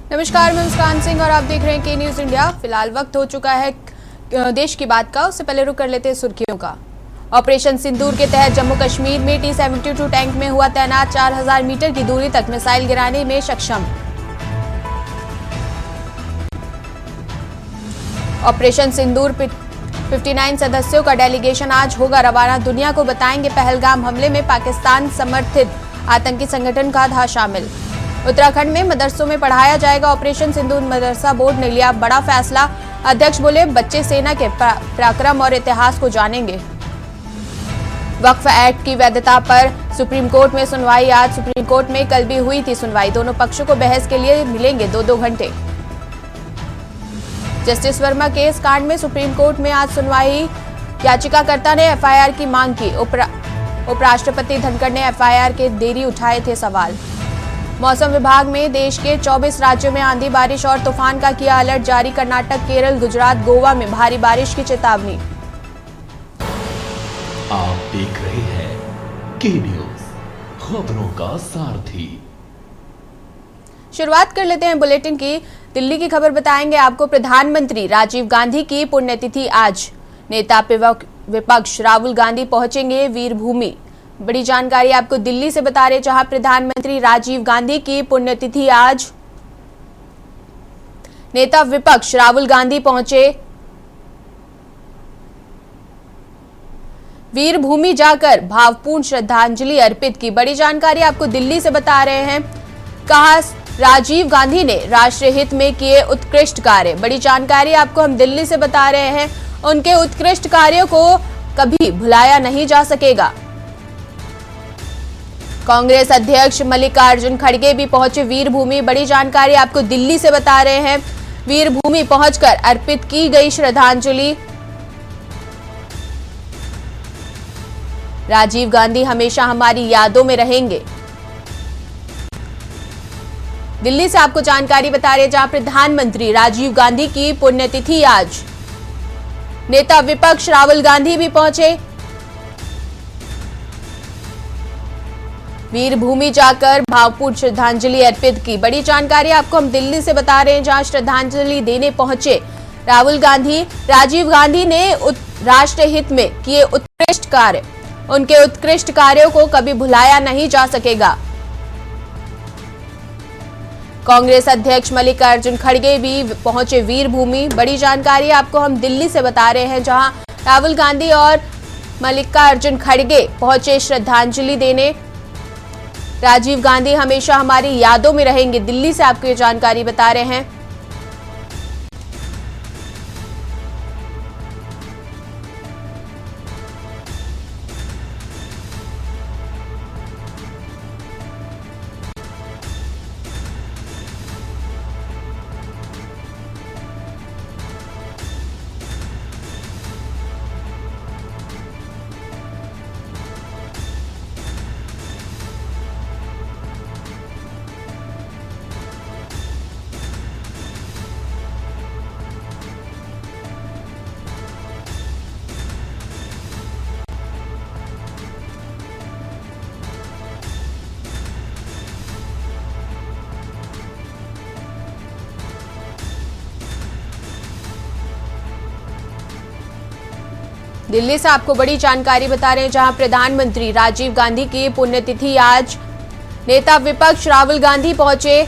नमस्कार, मैं मुस्कान सिंह और आप देख रहे हैं के न्यूज इंडिया। फिलहाल वक्त हो चुका है देश की बात का। उससे पहले रुक कर लेते हैं सुर्खियों का। ऑपरेशन सिंदूर के तहत जम्मू कश्मीर में T-72 टैंक में हुआ तैनात 4000 मीटर की दूरी तक मिसाइल गिराने में सक्षम। ऑपरेशन सिंदूर 59 सदस्यों का डेलीगेशन आज होगा रवाना। दुनिया को बताएंगे पहलगाम हमले में पाकिस्तान समर्थित आतंकी संगठन का था शामिल। उत्तराखंड में मदरसों में पढ़ाया जाएगा ऑपरेशन सिंदूर। मदरसा बोर्ड ने लिया बड़ा फैसला। अध्यक्ष बोले बच्चे सेना के पराक्रम और इतिहास को जानेंगे। वक्फ एक्ट की वैधता पर सुप्रीम कोर्ट में सुनवाई आज। सुप्रीम कोर्ट में कल भी हुई थी सुनवाई। दोनों पक्षों को बहस के लिए मिलेंगे 2-2 घंटे। जस्टिस वर्मा केस कांड में सुप्रीम कोर्ट में आज सुनवाई। याचिकाकर्ता ने एफआईआर की मांग की। उपराष्ट्रपति धनखड़ ने एफआईआर के देरी उठाए थे सवाल। मौसम विभाग में देश के 24 राज्यों में आंधी बारिश और तूफान का किया अलर्ट जारी। कर्नाटक, केरल, गुजरात, गोवा में भारी बारिश की चेतावनी। आप देख रहे हैं के न्यूज, खबरों का सारथी। शुरुआत कर लेते हैं बुलेटिन की। दिल्ली की खबर बताएंगे आपको। प्रधानमंत्री राजीव गांधी की पुण्यतिथि आज। नेता विपक्ष राहुल गांधी पहुंचेंगे वीरभूमि। बड़ी जानकारी आपको दिल्ली से बता रहे, जहां प्रधानमंत्री राजीव गांधी की पुण्यतिथि आज। नेता विपक्ष राहुल गांधी पहुंचे वीरभूमि, जाकर भावपूर्ण श्रद्धांजलि अर्पित की। बड़ी जानकारी आपको दिल्ली से बता रहे हैं। कहा राजीव गांधी ने राष्ट्र हित में किए उत्कृष्ट कार्य। बड़ी जानकारी आपको हम दिल्ली से बता रहे हैं। उनके उत्कृष्ट कार्यों को कभी भुलाया नहीं जा सकेगा। कांग्रेस अध्यक्ष मल्लिकार्जुन खड़गे भी पहुंचे वीरभूमि। बड़ी जानकारी आपको दिल्ली से बता रहे हैं। वीरभूमि पहुंचकर अर्पित की गई श्रद्धांजलि। राजीव गांधी हमेशा हमारी यादों में रहेंगे। दिल्ली से आपको जानकारी बता रहे, जहां प्रधानमंत्री राजीव गांधी की पुण्यतिथि आज। नेता विपक्ष राहुल गांधी भी पहुंचे वीरभूमि, जाकर भावपूर्ण श्रद्धांजलि अर्पित की। बड़ी जानकारी आपको हम दिल्ली से बता रहे हैं, जहां श्रद्धांजलि देने पहुंचे राहुल गांधी। राजीव गांधी ने राष्ट्र हित में किए उत्कृष्ट कार्य। उनके उत्कृष्ट कार्यों को कभी भुलाया नहीं जा सकेगा। कांग्रेस अध्यक्ष मल्लिकार्जुन खड़गे भी पहुंचे वीरभूमि। बड़ी जानकारी आपको हम दिल्ली से बता रहे हैं, जहां राहुल गांधी और मल्लिकार्जुन खड़गे पहुंचे श्रद्धांजलि देने। राजीव गांधी हमेशा हमारी यादों में रहेंगे। दिल्ली से आपको ये जानकारी बता रहे हैं। दिल्ली से आपको बड़ी जानकारी बता रहे हैं, जहां प्रधानमंत्री राजीव गांधी की पुण्यतिथि आज। नेता विपक्ष राहुल गांधी पहुंचे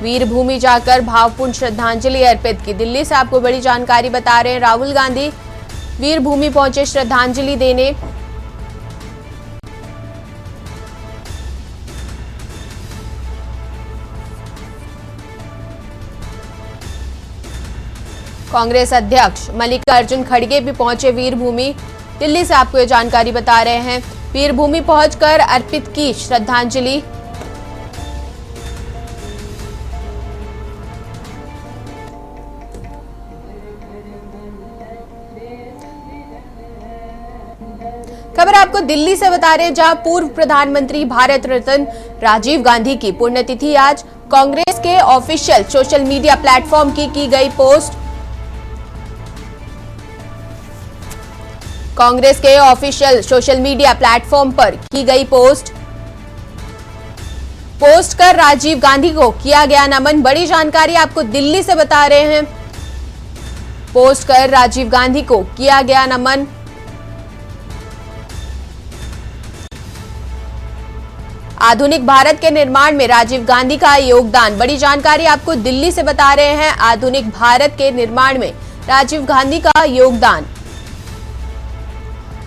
वीरभूमि, जाकर भावपूर्ण श्रद्धांजलि अर्पित की। दिल्ली से आपको बड़ी जानकारी बता रहे हैं। राहुल गांधी वीरभूमि पहुंचे श्रद्धांजलि देने। कांग्रेस अध्यक्ष मल्लिकार्जुन खड़गे भी पहुंचे वीरभूमि। दिल्ली से आपको ये जानकारी बता रहे हैं। वीरभूमि पहुंचकर अर्पित की श्रद्धांजलि। खबर आपको दिल्ली से बता रहे हैं, जहां पूर्व प्रधानमंत्री भारत रत्न राजीव गांधी की पुण्यतिथि आज। कांग्रेस के ऑफिशियल सोशल मीडिया प्लेटफॉर्म की गई पोस्ट। कांग्रेस के ऑफिशियल सोशल मीडिया प्लेटफॉर्म पर की गई पोस्ट। पोस्ट कर राजीव गांधी को किया गया नमन। बड़ी जानकारी आपको दिल्ली से बता रहे हैं। पोस्ट कर राजीव गांधी को किया गया नमन। आधुनिक भारत के निर्माण में राजीव गांधी का योगदान। बड़ी जानकारी आपको दिल्ली से बता रहे हैं। आधुनिक भारत के निर्माण में राजीव गांधी का योगदान।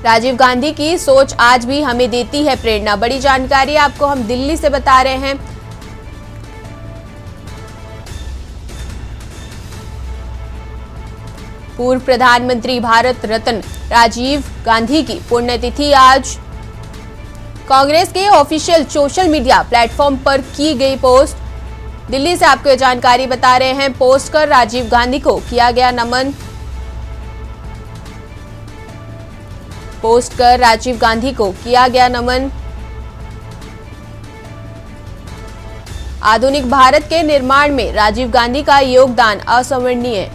राजीव गांधी की सोच आज भी हमें देती है प्रेरणा। बड़ी जानकारी आपको हम दिल्ली से बता रहे हैं। पूर्व प्रधानमंत्री भारत रत्न राजीव गांधी की पुण्यतिथि आज। कांग्रेस के ऑफिशियल सोशल मीडिया प्लेटफॉर्म पर की गई पोस्ट। दिल्ली से आपको ये जानकारी बता रहे हैं। पोस्ट कर राजीव गांधी को किया गया नमन। पोस्ट कर राजीव गांधी को किया गया नमन। आधुनिक भारत के निर्माण में राजीव गांधी का योगदान असामान्य।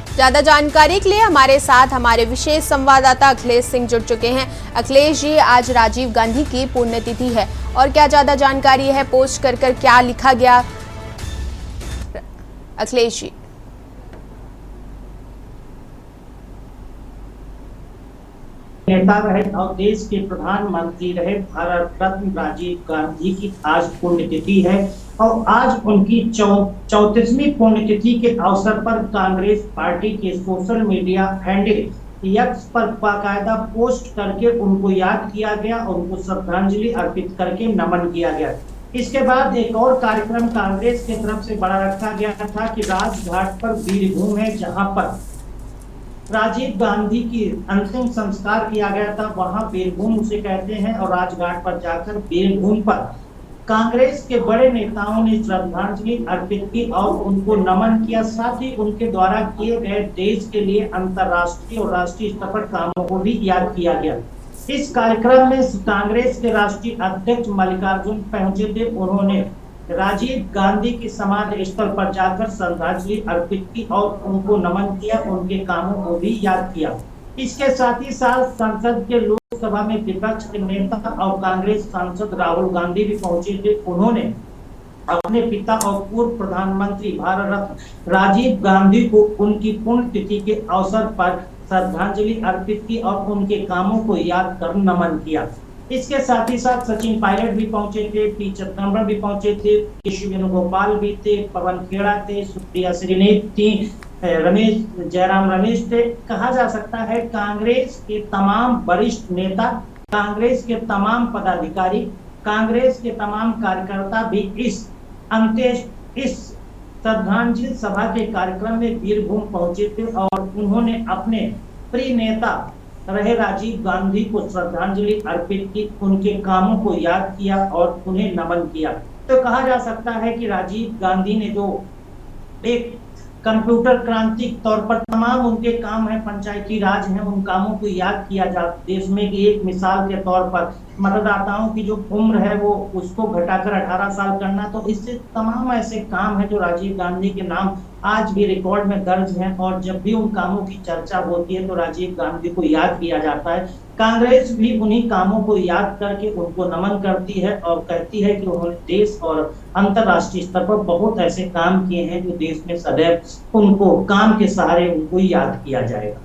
ज्यादा जानकारी के लिए हमारे साथ हमारे विशेष संवाददाता अखिलेश सिंह जुड़ चुके हैं। अखिलेश जी, आज राजीव गांधी की पुण्यतिथि है और क्या ज्यादा जानकारी है, पोस्ट कर क्या लिखा गया? अखिलेश जी। नेता रहे और देश के प्रधानमंत्री रहे भारत रत्न राजीव गांधी की आज पुण्यतिथि है और आज उनकी 34वीं पुण्यतिथि के अवसर पर कांग्रेस पार्टी के सोशल मीडिया हैंडल एक्स पर बाकायदा पोस्ट करके उनको याद किया गया और उनको श्रद्धांजलि अर्पित करके नमन किया गया। इसके बाद एक और कार्यक्रम कांग्रेस की तरफ से बड़ा रखा गया था कि राजघाट पर वीरभूमि है जहां पर राजीव गांधी की अंतिम संस्कार किया गया था, वहां वीरभूमि उसे कहते हैं और राजघाट पर जाकर वीरभूमि पर कांग्रेस के बड़े नेताओं ने श्रद्धांजलि अर्पित की और उनको नमन किया। साथ ही उनके द्वारा किए गए देश के लिए अंतर्राष्ट्रीय और राष्ट्रीय स्तर पर कामों को भी याद किया गया। इस कार्यक्रम में कांग्रेस के राष्ट्रीय अध्यक्ष मल्लिकार्जुन पहुंचे थे। उन्होंने राजीव गांधी की समाधि स्थल पर जाकर श्रद्धांजलि अर्पित की और उनको नमन किया, उनके कामों को भी याद किया। इसके साथ ही साथ संसद के लोकसभा में विपक्ष के नेता और कांग्रेस सांसद राहुल गांधी भी पहुंचे थे। उन्होंने अपने पिता और पूर्व प्रधानमंत्री भारत रत्न राजीव गांधी को उनकी पुण्यतिथि के अवसर पर श्रद्धांजलि अर्पित की और उनके कामों को याद कर नमन किया। इसके साथ ही साथ सचिन पायलट भी पहुंचे थे, पी चिदम्बरम भी पहुंचे थे, केशव वेणुगोपाल भी थे, पवन खेड़ा थे, सुप्रिया श्रीनेत थी, जयराम रमेश थे। कहा जा सकता है कांग्रेस के तमाम वरिष्ठ नेता, कांग्रेस के तमाम पदाधिकारी, कांग्रेस के तमाम कार्यकर्ता भी इस श्रद्धांजलि सभा के कार्यक्रम में वीरभूमि पहुंचे थे और उन्होंने अपने प्रिय नेता रहे राजीव गांधी को श्रद्धांजलि अर्पित की, उनके कामों को याद किया और उन्हें नमन किया। तो कहा जा सकता है कि राजीव गांधी ने जो एक कंप्यूटर क्रांति के तौर पर तमाम उनके काम है, पंचायती राज है, उन कामों को याद किया जा देश में की एक मिसाल के तौर पर मतदाताओं की जो उम्र है वो उसको घटाकर 18 साल करना। तो इससे तमाम ऐसे काम है जो राजीव गांधी के नाम आज भी रिकॉर्ड में दर्ज हैं और जब भी उन कामों की चर्चा होती है तो राजीव गांधी को याद किया जाता है। कांग्रेस भी उन्हीं कामों को याद करके उनको नमन करती है और कहती है कि उन्होंने देश और अंतर्राष्ट्रीय स्तर पर बहुत ऐसे काम किए हैं जो देश में सदैव उनको काम के सहारे उनको याद किया जाएगा।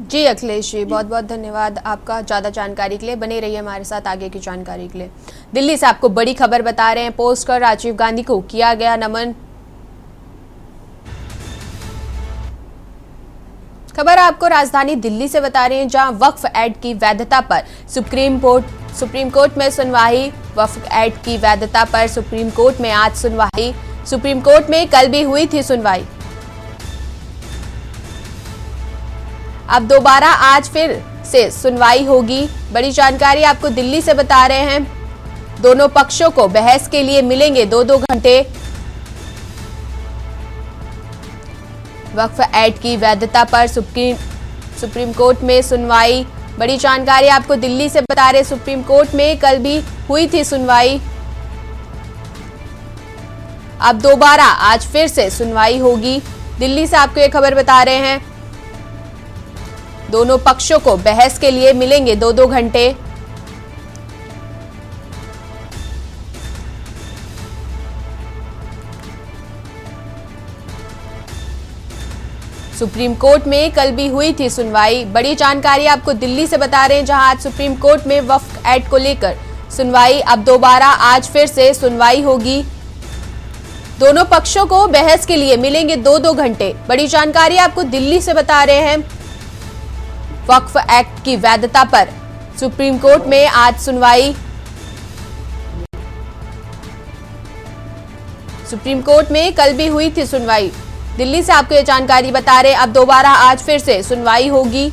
जी अखिलेश जी, बहुत बहुत धन्यवाद आपका ज्यादा जानकारी के लिए। बने रहिए हमारे साथ आगे की जानकारी के लिए। दिल्ली से आपको बड़ी खबर बता रहे हैं। पोस्ट कर राजीव गांधी को किया गया नमन। खबर आपको राजधानी दिल्ली से बता रहे हैं, जहां वक्फ एक्ट की वैधता पर सुप्रीम कोर्ट में सुनवाई। वक्फ एक्ट की वैधता पर सुप्रीम कोर्ट में आज सुनवाई। सुप्रीम कोर्ट में कल भी हुई थी सुनवाई, अब दोबारा आज फिर से सुनवाई होगी। बड़ी जानकारी आपको दिल्ली से बता रहे हैं। दोनों पक्षों को बहस के लिए मिलेंगे 2-2 घंटे। वक्फ एक्ट की वैधता पर सुप्रीम कोर्ट में सुनवाई। बड़ी जानकारी आपको दिल्ली से बता रहे, सुप्रीम कोर्ट में कल भी हुई थी सुनवाई। अब दोबारा आज फिर से सुनवाई होगी। दिल्ली से आपको ये खबर बता रहे हैं, दोनों पक्षों को बहस के लिए मिलेंगे 2-2 घंटे। सुप्रीम कोर्ट में कल भी हुई थी सुनवाई। बड़ी जानकारी आपको दिल्ली से बता रहे हैं, जहां आज सुप्रीम कोर्ट में वक्फ एक्ट को लेकर सुनवाई, अब दोबारा आज फिर से सुनवाई होगी। दोनों पक्षों को बहस के लिए मिलेंगे 2-2 घंटे। बड़ी जानकारी आपको दिल्ली से बता रहे हैं, वक्फ एक्ट की वैधता पर सुप्रीम कोर्ट में आज सुनवाई। सुप्रीम कोर्ट में कल भी हुई थी सुनवाई। दिल्ली से आपको ये जानकारी बता रहे हैं, अब दोबारा आज फिर से सुनवाई होगी।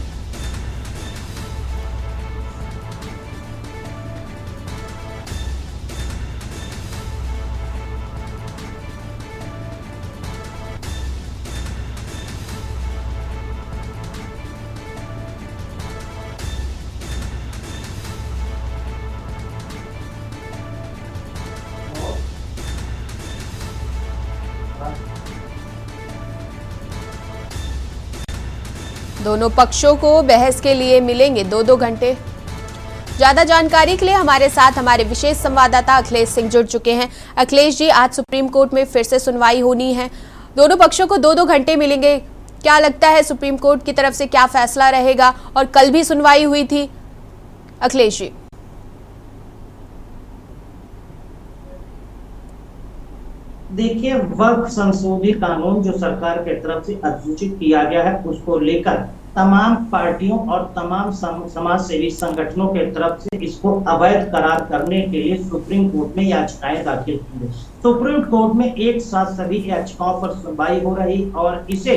दोनों पक्षों को बहस के लिए मिलेंगे 2-2 घंटे। ज्यादा जानकारी के लिए हमारे साथ हमारे विशेष संवाददाता अखिलेश सिंह जुड़ चुके हैं। अखिलेश जी, आज सुप्रीम कोर्ट में फिर से सुनवाई होनी है, दोनों पक्षों को 2-2 घंटे मिलेंगे। क्या लगता है सुप्रीम कोर्ट की तरफ से क्या फैसला रहेगा? और कल भी सुनवाई हुई थी। अखिलेश जी, देखिए, वक्फ संशोधित कानून जो सरकार की तरफ से अधिसूचित किया गया है, उसको लेकर तमाम पार्टियों और तमाम समाज सेवी संगठनों के तरफ से इसको अवैध करार करने के लिए सुप्रीम कोर्ट में याचिकाएं दाखिल की गई। सुप्रीम कोर्ट में एक साथ सभी याचिकाओं पर सुनवाई हो रही और इसे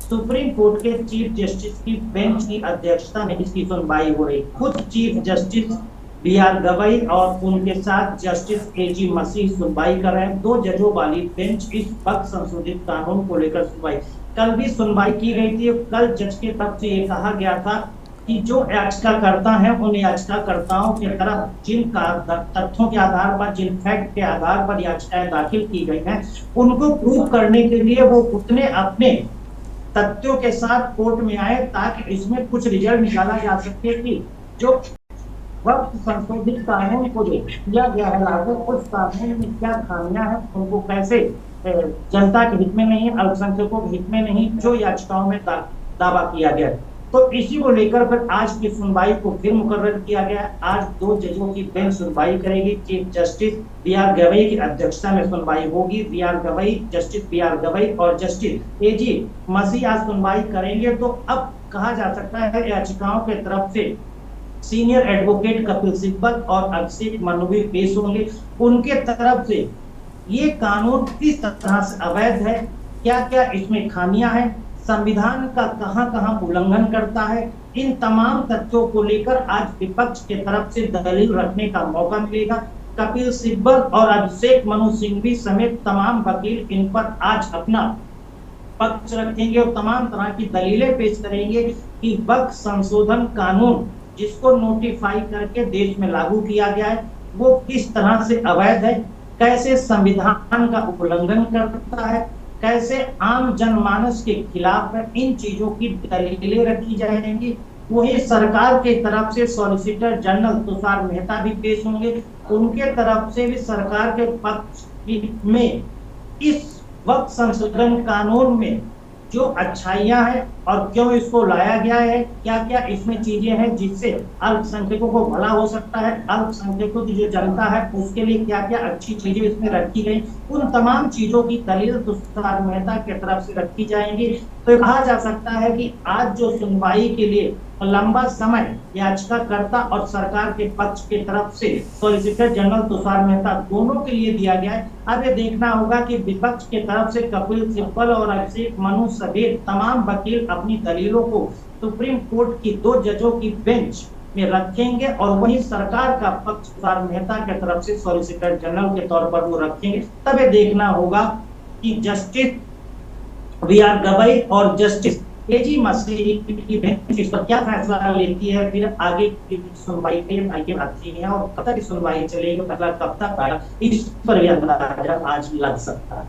सुप्रीम कोर्ट के चीफ जस्टिस की बेंच की अध्यक्षता में इसकी सुनवाई हो रही। खुद चीफ जस्टिस बी.आर. गवई और उनके साथ जस्टिस ए.जी. मसीह सुनवाई कर रहे हैं। 2 जजों वाली बेंच इस वक्फ संशोधित कानून को लेकर सुनवाई, कल भी सुनवाई की गई थी। कल जज के तरफ से ये कहा गया था कि जो याचिकाकर्ता हैं, उन याचिकाकर्ताओं की तरफ जिन तथ्यों के आधार पर, जिन फैक्ट के आधार पर याचिकाएं दाखिल की गई हैं, उनको प्रूव करने के लिए वो उतने अपने तथ्यों के साथ कोर्ट में आए ताकि इसमें कुछ रिजल्ट निकाला जा सके कि जो वक्फ संशोधित कानून को जो किया गया है लागू, उस कानून में क्या खामियां हैं, उनको कैसे जनता के हित में नहीं, अल्पसंख्यकों के हित में नहीं, जो याचिकाओं में दावा किया गया। तो इसी को लेकर फिर आज की सुनवाई को फिर मुकर्रर किया गया है। आज 2 जजों की बेंच सुनवाई करेगी। Chief justice B R. गवई की अध्यक्षता में सुनवाई होगी। Justice B R. गवई और जस्टिस ए.जी. मसीह आज सुनवाई करेंगे। तो अब कहा जा सकता है याचिकाओं के तरफ से सीनियर एडवोकेट कपिल सिब्बल और अभिषेक मनु भी पेश होंगे। उनके तरफ से ये कानून किस तरह से अवैध है, क्या क्या इसमें खामियां हैं, संविधान का कहां-कहां उल्लंघन करता है, इन तमाम तथ्यों को लेकर आज विपक्ष के तरफ से दलील रखने का मौका मिलेगा। कपिल सिब्बल और अभिषेक मनु सिंघवी समेत तमाम वकील इन पर आज अपना पक्ष रखेंगे और तमाम तरह की दलीलें पेश करेंगे कि वक्फ संशोधन कानून जिसको नोटिफाई करके देश में लागू किया गया है, वो किस तरह से अवैध है, कैसे संविधान का उल्लंघन करता है, कैसे आम जनमानस के खिलाफ है। इन चीजों की दलीलें रखी जाएंगी। वही सरकार के तरफ से सॉलिसिटर जनरल तुषार मेहता भी पेश होंगे। उनके तरफ से भी सरकार के पक्ष में इस वक्फ संशोधन कानून में जो अच्छाइयां हैं और क्यों इसको लाया गया है, क्या क्या इसमें चीजें हैं जिससे अल्पसंख्यकों को भला हो सकता है, अल्पसंख्यकों की जो जनता है उसके लिए क्या क्या अच्छी चीजें इसमें रखी गई, उन तमाम चीजों की दलील तुषार मेहता की तरफ से रखी जाएंगी। तो कहा जा सकता है कि आज जो सुनवाई के लिए लंबा समय याचिकाकर्ता और सरकार के पक्ष के तरफ से सॉलिसिटर जनरल तुषार मेहता दोनों के लिए दिया गया है। अब ये देखना होगा कि विपक्ष के तरफ से कपिल सिब्बल और अभिषेक मनु समेत तमाम वकील अपनी दलीलों को सुप्रीम कोर्ट की 2 जजों की बेंच में रखेंगे और वही सरकार का पक्ष तुषार मेहता के तरफ से सॉलिसिटर जनरल के तौर पर वो रखेंगे। तब ये देखना होगा कि जस्टिस बी.आर. गवई और जस्टिस एजी मसीह की बेंच इस पर क्या फैसला लेती है, फिर आगे की सुनवाई पे आगे आती है और कब तक सुनवाई चलेगी, मतलब कब तक आएगा, इस पर भी अंदाजा आज लग सकता है।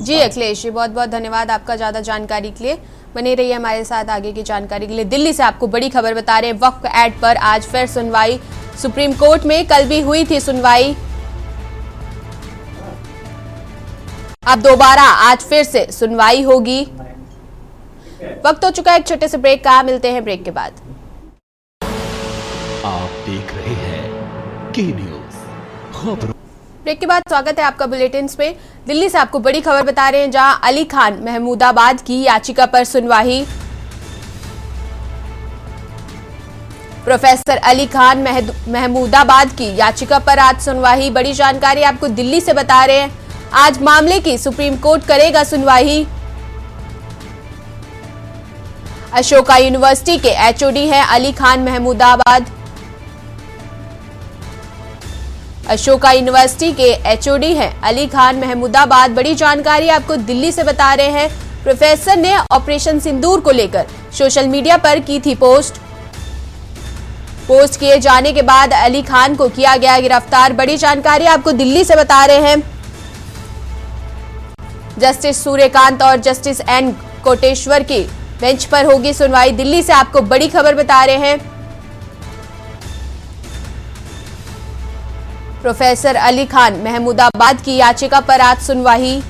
जी अखिलेश जी, बहुत बहुत धन्यवाद आपका ज़्यादा जानकारी के लिए। बने रहिए हमारे साथ आगे की जानकारी के लिए। दिल्ली से आपको बड़ी खबर बता रहे हैं, वक्फ एक्ट पर आज फिर सुनवाई सुप्रीम कोर्ट में। कल भी हुई थी सुनवाई, अब दोबारा आज फिर से सुनवाई होगी। वक्त हो चुका है एक छोटे से ब्रेक का, मिलते हैं ब्रेक के बाद। आप देख रहे हैं के न्यूज खबरों। ब्रेक के बाद स्वागत है आपका बुलेटिन में। दिल्ली से आपको बड़ी खबर बता रहे हैं, जहां अली खान महमूदाबाद की याचिका पर सुनवाई। प्रोफेसर अली खान महमूदाबाद की याचिका पर आज सुनवाई। बड़ी जानकारी आपको दिल्ली से बता रहे हैं, आज मामले की सुप्रीम कोर्ट करेगा सुनवाई। अशोका यूनिवर्सिटी के एचओडी हैं अली खान महमूदाबाद। अशोका यूनिवर्सिटी के एचओडी हैं अली खान महमूदाबाद। बड़ी जानकारी आपको दिल्ली से बता रहे हैं, प्रोफेसर ने ऑपरेशन सिंदूर को लेकर सोशल मीडिया पर की थी पोस्ट किए जाने के बाद अली खान को किया गया गिरफ्तार। बड़ी जानकारी आपको दिल्ली से बता रहे हैं, जस्टिस सूर्यकांत और जस्टिस एन कोटेश्वर की बेंच पर होगी सुनवाई। दिल्ली से आपको बड़ी खबर बता रहे हैं, प्रोफेसर अली खान महमूदाबाद की याचिका पर आज सुनवाई।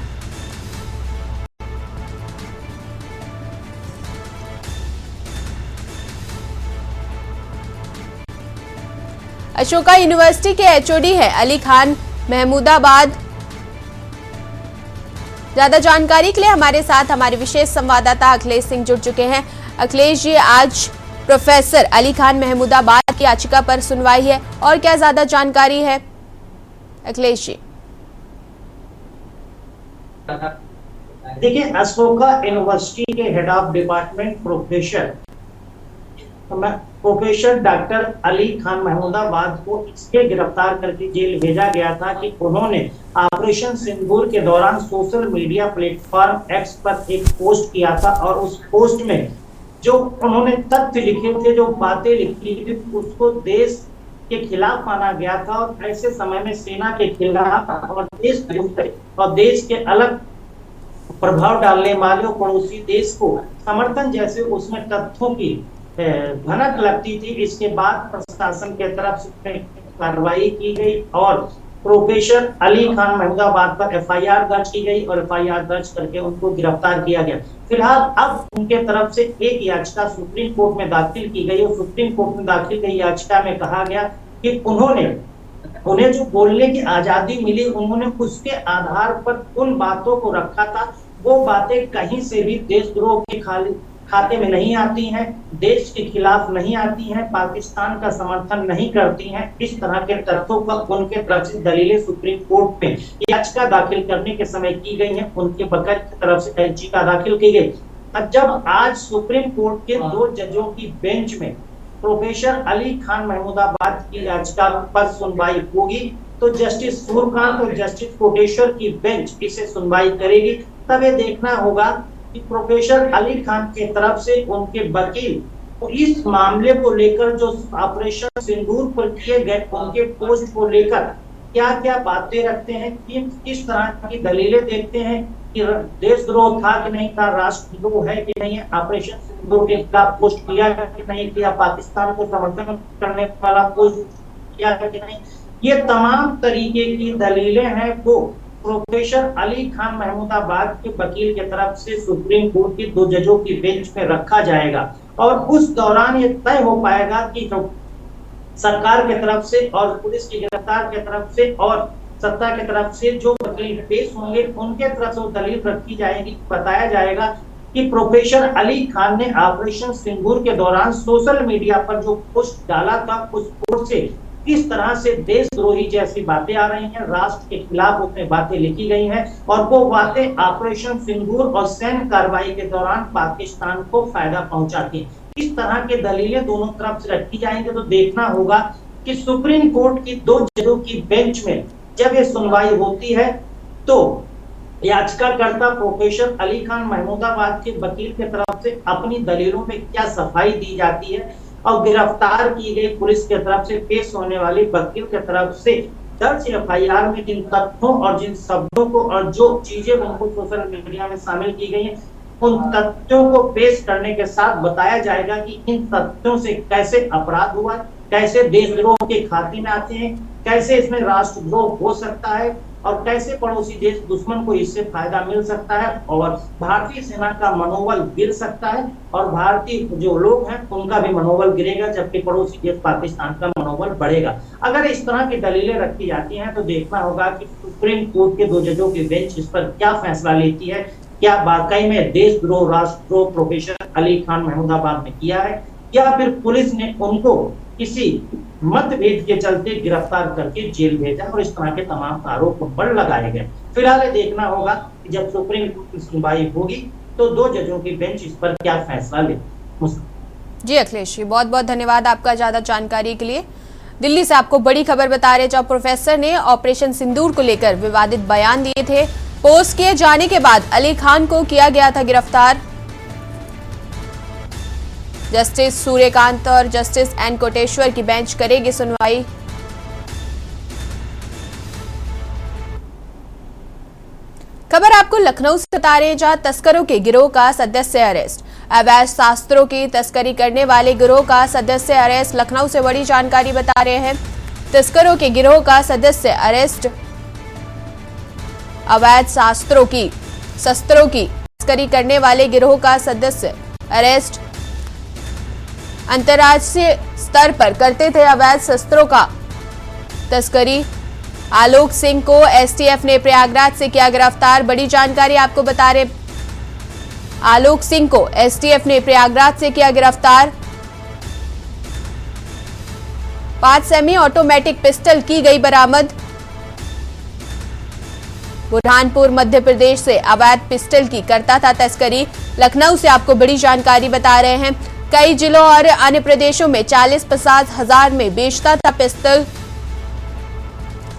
अशोका यूनिवर्सिटी के एचओडी है अली खान महमूदाबाद। ज्यादा जानकारी के लिए हमारे साथ हमारे विशेष संवाददाता अखिलेश सिंह जुड़ चुके हैं। अखिलेश जी, आज प्रोफेसर अली खान महमूदाबाद की याचिका पर सुनवाई है, और क्या ज्यादा जानकारी है अखिलेश जी? देखिए, अशोका यूनिवर्सिटी के head of department professor doctor Ali Khan Mahmudabad को इसके गिरफ्तार करके जेल भेजा गया था कि उन्होंने ऑपरेशन सिंदूर के दौरान सोशल मीडिया प्लेटफॉर्म एक्स पर एक पोस्ट किया था, और उस पोस्ट में जो उन्होंने तथ्य लिखे थे, जो बातें लिखी थी, उसको देश के खिलाफ माना गया था। और ऐसे समय में सेना के खिलाफ और देश के अलग प्रभाव डालने वाले पड़ोसी देश को समर्थन जैसे उसमें तथ्यों की भनक लगती थी। इसके बाद प्रशासन के तरफ से कार्रवाई की गई और प्रोफेसर अली खान महमूदाबाद पर एफआईआर दर्ज की गई और एफआईआर दर्ज करके उनको गिरफ्तार किया गया। फिलहाल अब उनके तरफ से एक याचिका सुप्रीम कोर्ट में दाखिल की गई और सुप्रीम कोर्ट में दाखिल गई याचिका में कहा गया कि उन्हें जो बोलने की आजादी मिली, उन्होंने उसके आधार पर उन बातों को रखा था, वो बातें कहीं से भी देशद्रोह के खाते में नहीं आती हैं, देश के खिलाफ नहीं आती हैं, पाकिस्तान का समर्थन नहीं करती हैं। इस तरह के तथ्यों पर उनके तरफ से दलीलें सुप्रीम कोर्ट में याचिका दाखिल करने के समय की गई हैं, उनके वकील की तरफ से याचिका दाखिल की गई। जब आज सुप्रीम कोर्ट के 2 जजों की बेंच में प्रोफेसर अली खान महमूदाबाद की याचिका पर सुनवाई होगी, तो जस्टिस सूर्यकांत और जस्टिस कोटेश्वर की बेंच इसे सुनवाई करेगी। तब ये देखना होगा कि प्रोफेसर अली खान की तरफ से उनके वकील तो इस मामले को लेकर जो ऑपरेशन सिंदूर पर किए गए उनके पोस्ट को लेकर क्या क्या बातें रखते हैं, किस तरह की दलीलें देखते हैं कि देशद्रोह था कि नहीं था, राष्ट्रद्रोह है कि नहीं है, ऑपरेशन सिंदूर के खिलाफ पोस्ट किया कि नहीं किया, पाकिस्तान को समर्थन करने वाला पोस्ट किया कि नहीं, ये तमाम तरीके की दलीलें हैं वो प्रोफेसर अली खान महमूदाबाद के वकील की तरफ से सुप्रीम कोर्ट के 2 जजों की बेंच में रखा जाएगा। और उस दौरान ये तय हो पाएगा कि जो सरकार की तरफ से और पुलिस की गिरफ्तार की तरफ से और सत्ता की तरफ से जो वकील पेश होंगे, उनके तरफ से दलील रखी जाएगी। बताया जाएगा कि प्रोफेसर अली खान ने ऑपरेशन सिंदूर के दौरान सोशल मीडिया पर जो पोस्ट डाला था, उस पोस्ट से किस तरह से देशद्रोही जैसी बातें आ रही हैं, राष्ट्र के खिलाफ उसमें बातें लिखी गई हैं, और वो बातें ऑपरेशन सिंदूर और सैन्य कार्रवाई के दौरान पाकिस्तान को फायदा पहुंचाती हैं। इस तरह के दलीलें दोनों तरफ से रखी जाएंगे। तो देखना होगा कि सुप्रीम कोर्ट की 2 जजों की बेंच में जब ये सुनवाई होती है तो याचिकाकर्ता प्रोफेसर अली खान महमूदाबाद के वकील की तरफ से अपनी दलीलों में क्या सफाई दी जाती है और गिरफ्तार की गई पुलिस की तरफ से पेश होने वाली वकील की तरफ से दर्ज एफआईआर में जिन तथ्यों और जिन शब्दों को और जो चीजें उनको सोशल मीडिया में शामिल की गई हैं, उन तथ्यों को पेश करने के साथ बताया जाएगा कि इन तथ्यों से कैसे अपराध हुआ, कैसे देशद्रोह के खाते में आते हैं, कैसे इसमें राष्ट्रद्रोह हो सकता है और कैसे पड़ोसी देश दुश्मन को इससे फायदा मिल सकता है और भारतीय सेना का मनोबल गिर सकता है और भारतीय जो लोग हैं उनका भी मनोबल गिरेगा, जबकि पड़ोसी देश पाकिस्तान का मनोबल बढ़ेगा। अगर इस तरह की दलीलें रखी जाती हैं तो देखना होगा कि सुप्रीम कोर्ट के 2 जजों की बेंच इस पर क्या फैसला लेती है। क्या वाकई में देशद्रोह राष्ट्रद्रोह प्रोफेसर अली खान महमूदाबाद ने किया है या फिर पुलिस ने उनको किसी मतभेद के चलते गिरफ्तार करके जेल भेजा और इस तरह के तमाम आरोप उन पर लगाए गए। फिलहाल देखना होगा कि जब सुप्रीम कोर्ट की सुनवाई होगी तो 2 जजों की बेंच इस पर क्या फैसला ले। जी अखिलेश जी, बहुत बहुत धन्यवाद आपका ज्यादा जानकारी के लिए। दिल्ली से आपको बड़ी खबर बता रहे, जब प्रोफेसर ने ऑपरेशन सिंदूर को लेकर विवादित बयान दिए थे। पोस्ट किए जाने के बाद अली खान को किया गया था गिरफ्तार। जस्टिस सूर्यकांत और जस्टिस एन कोटेश्वर की बेंच करेगी सुनवाई। खबर आपको लखनऊ से बता रहे हैं, जहां तस्करों के गिरोह का सदस्य अरेस्ट। अवैध शस्त्रों की तस्करी करने वाले गिरोह का सदस्य अरेस्ट। लखनऊ से बड़ी जानकारी बता रहे हैं, तस्करों के गिरोह का सदस्य अरेस्ट। अवैध शस्त्रों की तस्करी करने वाले गिरोह का सदस्य अरेस्ट। अंतर्राष्ट्रीय स्तर पर करते थे अवैध शस्त्रों का तस्करी। आलोक सिंह को एसटीएफ ने प्रयागराज से किया गिरफ्तार। बड़ी जानकारी आपको बता रहे, आलोक सिंह को एसटीएफ ने प्रयागराज से किया गिरफ्तार। 5 सेमी ऑटोमेटिक पिस्टल की गई बरामद। बुरहानपुर मध्य प्रदेश से अवैध पिस्टल की करता था तस्करी। लखनऊ से आपको बड़ी जानकारी बता रहे हैं, कई जिलों और अन्य प्रदेशों में 40-50 हजार में बेचता था पिस्टल।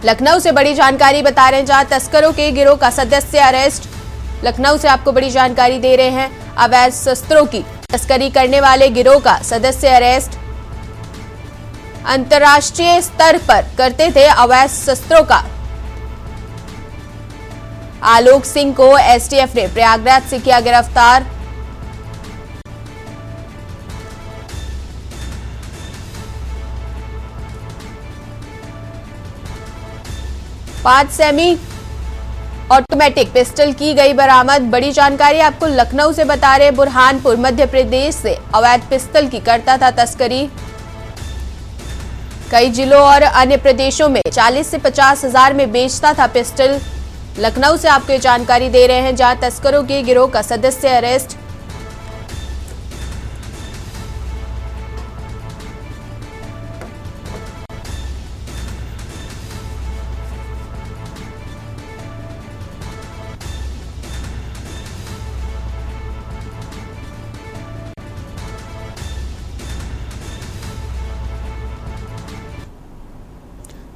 लखनऊ से बड़ी जानकारी बता रहे हैं, जहां तस्करों के गिरोह का सदस्य अरेस्ट। लखनऊ से आपको बड़ी जानकारी दे रहे हैं, अवैध शस्त्रों की तस्करी करने वाले गिरोह का सदस्य अरेस्ट। अंतर्राष्ट्रीय स्तर पर करते थे अवैध शस्त्रों का। आलोक सिंह को एसटीएफ ने प्रयागराज से किया गिरफ्तार। पांच सेमी ऑटोमेटिक पिस्टल की गई बरामद। बड़ी जानकारी आपको लखनऊ से बता रहे, बुरहानपुर मध्य प्रदेश से अवैध पिस्टल की करता था तस्करी। कई जिलों और अन्य प्रदेशों में 40 से 50 हजार में बेचता था पिस्टल। लखनऊ से आपको जानकारी दे रहे हैं, जहां तस्करों के गिरोह का सदस्य अरेस्ट।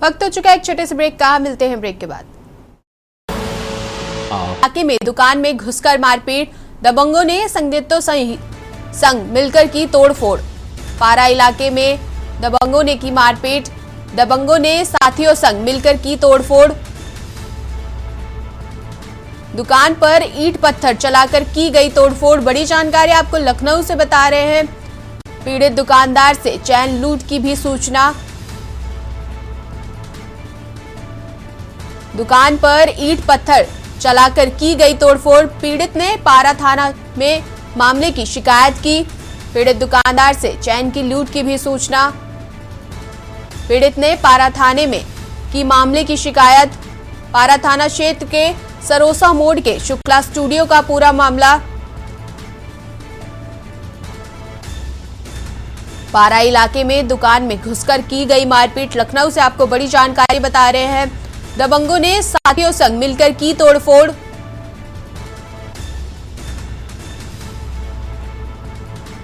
वक्त हो चुका है एक छोटे से ब्रेक का, मिलते हैं ब्रेक के बाद। इलाके में दुकान में घुसकर मारपीट, दबंगों ने संदिग्धों संग मिलकर की तोड़फोड़। पारा इलाके में दबंगों ने की मारपीट, दबंगों ने साथियों संग मिलकर की तोड़फोड़। दुकान पर ईंट पत्थर चलाकर की गई तोड़फोड़। बड़ी जानकारी आपको लखनऊ से बता रहे हैं, पीड़ित दुकानदार से चैन लूट की भी सूचना। दुकान पर ईंट पत्थर चलाकर की गई तोड़फोड़। पीड़ित ने पारा थाना में मामले की शिकायत की। पीड़ित दुकानदार से चैन की लूट की भी सूचना। पीड़ित ने पारा थाने में की मामले की शिकायत। पारा थाना क्षेत्र के सरोसा मोड़ के शुक्ला स्टूडियो का पूरा मामला। पारा इलाके में दुकान में घुसकर की गई मारपीट। लखनऊ से आपको बड़ी जानकारी बता रहे हैं, दबंगों ने साथियों संग मिलकर की तोड़फोड़।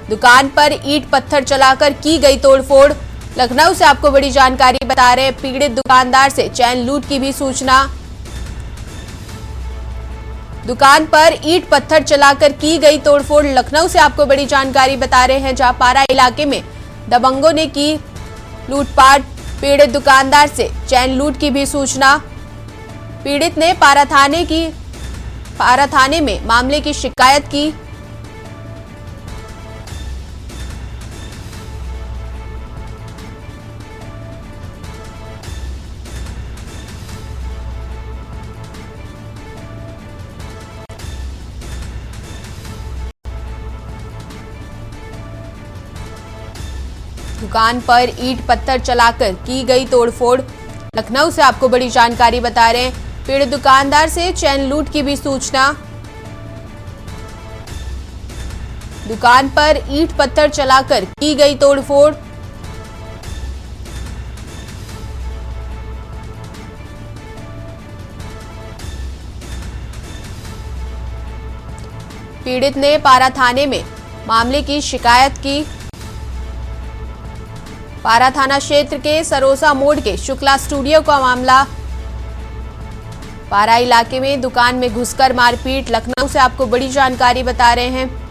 दुकान पर ईंट पत्थर चलाकर की गई तोड़फोड़। लखनऊ से आपको बड़ी जानकारी बता रहे हैं, पीड़ित दुकानदार से चैन लूट की भी सूचना। दुकान पर ईंट पत्थर चलाकर की गई तोड़फोड़। लखनऊ से आपको बड़ी जानकारी बता रहे हैं, जहां पारा इलाके में दबंगों ने की लूटपाट। पीड़ित दुकानदार से चैन लूट की भी सूचना। पीड़ित ने पारा थाने में मामले की शिकायत की। दुकान पर ईंट पत्थर चलाकर की गई तोड़फोड़। लखनऊ से आपको बड़ी जानकारी बता रहे हैं, पीड़ित दुकानदार से चैन लूट की भी सूचना। दुकान पर ईंट पत्थर चलाकर की गई तोड़फोड़। पीड़ित ने पारा थाने में मामले की शिकायत की। पारा थाना क्षेत्र के सरोसा मोड़ के शुक्ला स्टूडियो का मामला। पारा इलाके में दुकान में घुसकर मारपीट। लखनऊ से आपको बड़ी जानकारी बता रहे हैं।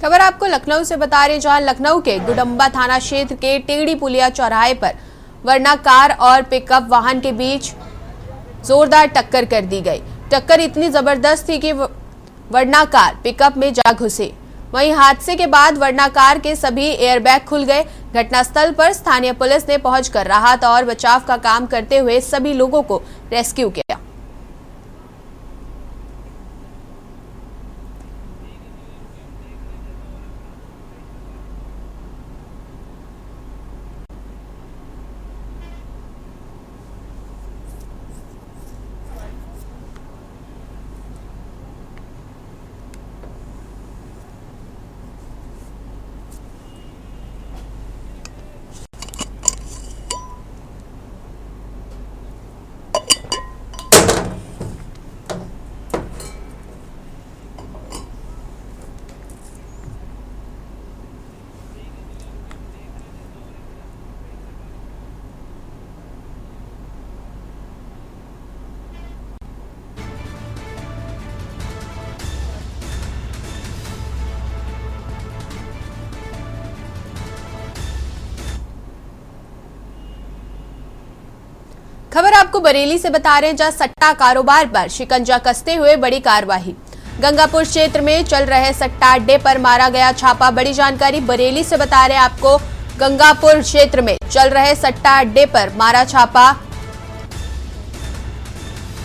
खबर आपको लखनऊ से बता रहे, जहां लखनऊ के गुडम्बा थाना क्षेत्र के टेढ़ी पुलिया चौराहे पर वरना कार और पिकअप वाहन के बीच जोरदार टक्कर कर दी गई। टक्कर इतनी जबरदस्त थी कि वरना कार पिकअप में जा घुसी। वहीं हादसे के बाद वरना कार के सभी एयरबैग खुल गए। घटनास्थल पर स्थानीय पुलिस ने पहुंचकर राहत और बचाव का काम करते हुए सभी लोगों को रेस्क्यू किया। खबर आपको बरेली से बता रहे हैं, जहां सट्टा कारोबार पर शिकंजा कसते हुए बड़ी कार्रवाई। गंगापुर क्षेत्र में चल रहे सट्टा अड्डे पर मारा गया छापा। बड़ी जानकारी बरेली से बता रहे हैं आपको, गंगापुर क्षेत्र में चल रहे सट्टा अड्डे पर मारा छापा।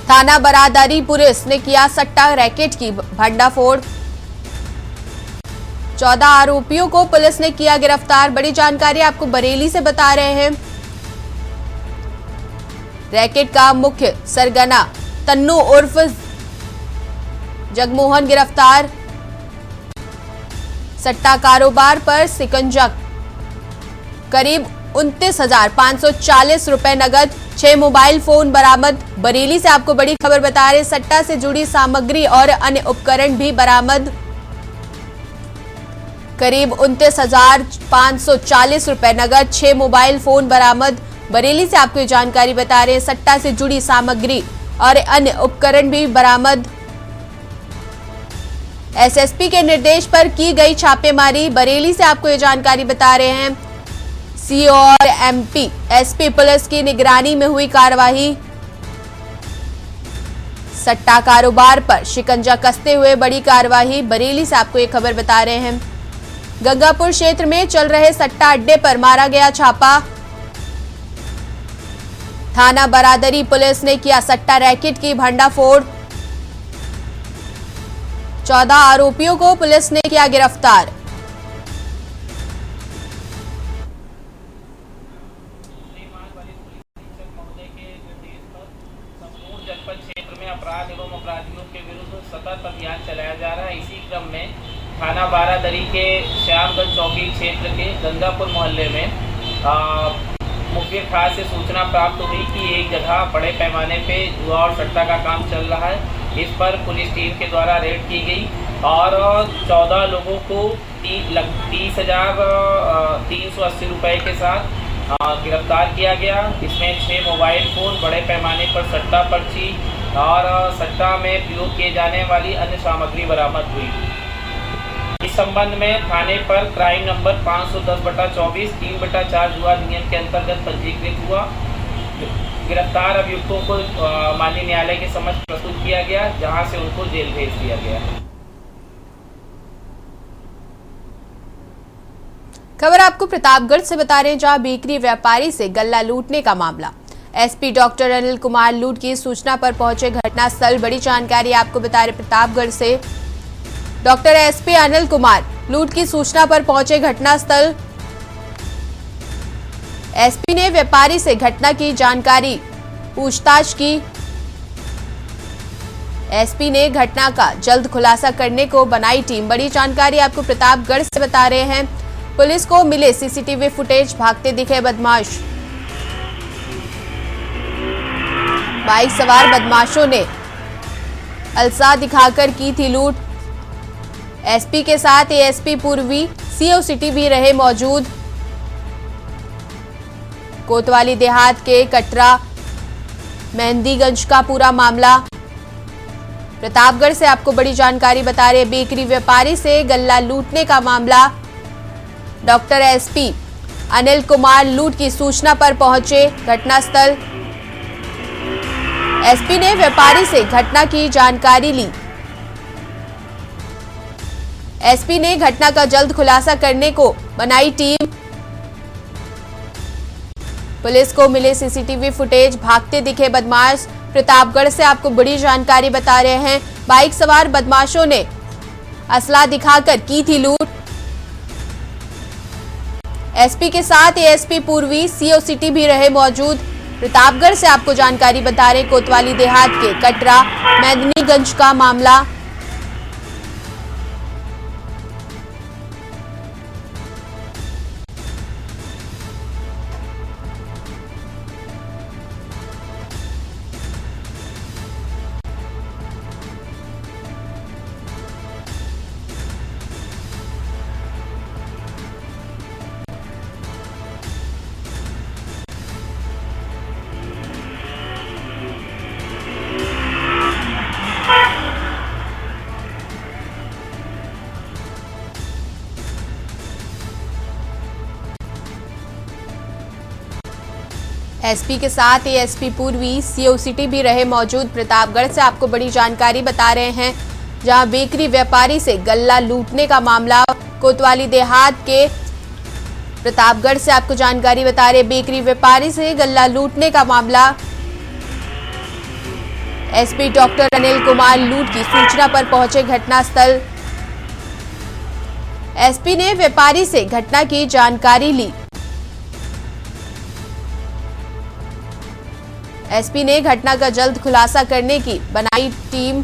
थाना बरादरी पुलिस ने किया सट्टा रैकेट की भंडाफोड़। 14 आरोपियों को पुलिस ने किया गिरफ्तार। बड़ी जानकारी आपको बरेली से बता रहे हैं। रैकेट का मुख्य सरगना तन्नू उर्फ जगमोहन गिरफ्तार। सट्टा कारोबार पर शिकंजा। करीब 29,540 रुपए नगद, 6 मोबाइल फोन बरामद। बरेली से आपको बड़ी खबर बता रहे, सट्टा से जुड़ी सामग्री और अन्य उपकरण भी बरामद। करीब 29,540 रुपए नगद, 6 मोबाइल फोन बरामद। बरेली से आपको ये जानकारी बता रहे हैं, सट्टा से जुड़ी सामग्री और अन्य उपकरण भी बरामद। एसएसपी के निर्देश पर की गई छापेमारी। बरेली से आपको ये जानकारी बता रहे हैं, सीओ और एमपी एसपी पुलिस की निगरानी में हुई कार्रवाई। सट्टा कारोबार पर शिकंजा कसते हुए बड़ी कार्रवाई। बरेली से आपको ये खबर बता रहे हैं। गंगापुर क्षेत्र में चल रहे सट्टा अड्डे पर मारा गया छापा। थाना बरादरी पुलिस ने किया सट्टा रैकेट की भंडाफोड़। 14 आरोपियों को पुलिस ने किया गिरफ्तार। जनपद क्षेत्र में अपराध एवं अपराधियों के विरुद्ध सतत अभियान चलाया जा रहा है। इसी क्रम में थाना बारादरी के श्यामगंज चौकी क्षेत्र के गंगापुर मोहल्ले में मुखबिर खास से सूचना प्राप्त हुई कि एक जगह बड़े पैमाने पे जुआ और सट्टा का काम चल रहा है। इस पर पुलिस टीम के द्वारा रेड की गई और 14 लोगों को 30,380 रुपये के साथ गिरफ्तार किया गया। इसमें 6 मोबाइल फोन, बड़े पैमाने पर सट्टा पर्ची और सट्टा में प्रयोग किए जाने वाली अन्य सामग्री बरामद हुई। इस संबंध में थाने पर क्राइम नंबर 510/24 3/4 जुआ अधिनियम के अंतर्गत पंजीकृत हुआ। गिरफ्तार अभियुक्तों को माननीय न्यायालय के समक्ष प्रस्तुत किया गया, जहां से उनको जेल भेज दिया गया। खबर आपको प्रतापगढ़ से बता रहे हैं, जहां बेकरी व्यापारी से गल्ला लूटने का मामला। एसपी डॉक्टर अनिल कुमार लूट की सूचना पर पहुंचे घटनास्थल। बड़ी जानकारी आपको बता रहे प्रतापगढ़ से। डॉक्टर एसपी अनिल कुमार लूट की सूचना पर पहुंचे घटनास्थल। एसपी ने व्यापारी से घटना की जानकारी पूछताछ की। एसपी ने घटना का जल्द खुलासा करने को बनाई टीम। बड़ी जानकारी आपको प्रतापगढ़ से बता रहे हैं। पुलिस को मिले सीसीटीवी फुटेज, भागते दिखे बदमाश। बाइक सवार बदमाशों ने अलसा दिखाकर की थी लूट। एसपी के साथ एएसपी पूर्वी सीओ सिटी भी रहे मौजूद। कोतवाली देहात के कटरा मेहंदीगंज का पूरा मामला। प्रतापगढ़ से आपको बड़ी जानकारी बता रहे बेकरी व्यापारी से गल्ला लूटने का मामला। डॉक्टर एसपी अनिल कुमार लूट की सूचना पर पहुंचे घटनास्थल। एसपी ने व्यापारी से घटना की जानकारी ली। एसपी ने घटना का जल्द खुलासा करने को बनाई टीम। पुलिस को मिले सीसीटीवी फुटेज, भागते दिखे बदमाश। प्रतापगढ़ से आपको बड़ी जानकारी बता रहे हैं। बाइक सवार बदमाशों ने असला दिखाकर की थी लूट। एसपी के साथ एएसपी पूर्वी सीओ सिटी भी रहे मौजूद। प्रतापगढ़ से आपको जानकारी बता रहे कोतवाली देहात के कटरा मेहंदीगंज का मामला। एसपी के साथ एएसपी पूर्वी सीओ सिटी भी रहे मौजूद। प्रतापगढ़ से आपको बड़ी जानकारी बता रहे हैं, जहां बेकरी व्यापारी से गल्ला लूटने का मामला। कोतवाली देहात के प्रतापगढ़ से आपको जानकारी बता रहे बेकरी व्यापारी से गल्ला लूटने का मामला। एसपी डॉक्टर अनिल कुमार लूट की सूचना पर पहुंचे घटनास्थल। एसपी ने व्यापारी से घटना की जानकारी ली। एसपी ने घटना का जल्द खुलासा करने की बनाई टीम।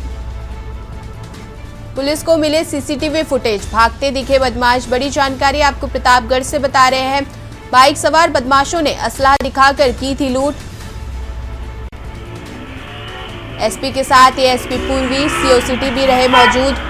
पुलिस को मिले सीसीटीवी फुटेज, भागते दिखे बदमाश। बड़ी जानकारी आपको प्रतापगढ़ से बता रहे हैं। बाइक सवार बदमाशों ने असला दिखाकर की थी लूट। एसपी के साथ एएसपी पूर्वी सीओ सिटी भी रहे मौजूद।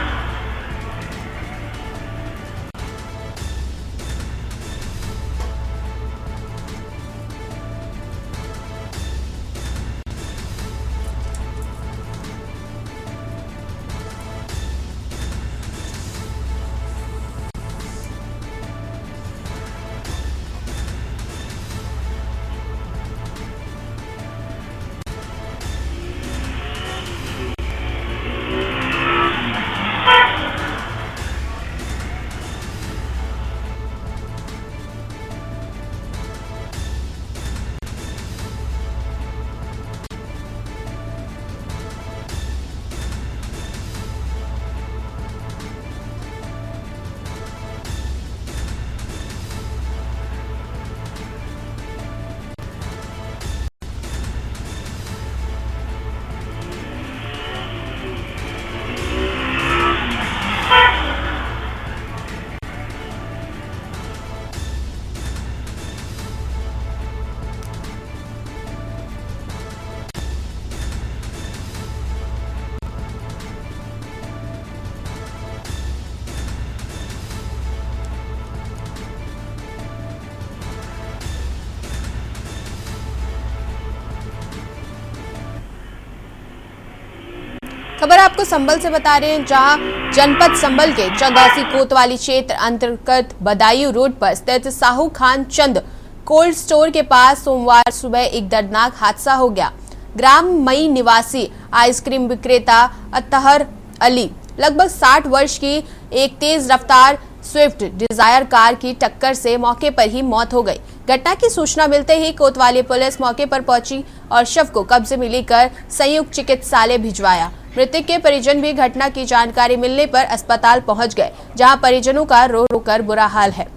खबर आपको संभल से बता रहे हैं, जहां जनपद संभल के चंदौसी कोतवाली क्षेत्र अंतर्गत बदायूं रोड पर स्थित साहू खान चंद कोल्ड स्टोर के पास सोमवार सुबह एक दर्दनाक हादसा हो गया। ग्राम मई निवासी आइसक्रीम विक्रेता अतहर अली लगभग 60 वर्ष की एक तेज रफ्तार स्विफ्ट डिजायर कार की टक्कर से मौके पर ही मौत हो गई। घटना की सूचना मिलते ही कोतवाली पुलिस मौके पर पहुंची और शव को कब्जे में लेकर संयुक्त चिकित्सालय भिजवाया। मृतक के परिजन भी घटना की जानकारी मिलने पर अस्पताल पहुंच गए, जहां परिजनों का रो रो कर बुरा हाल है।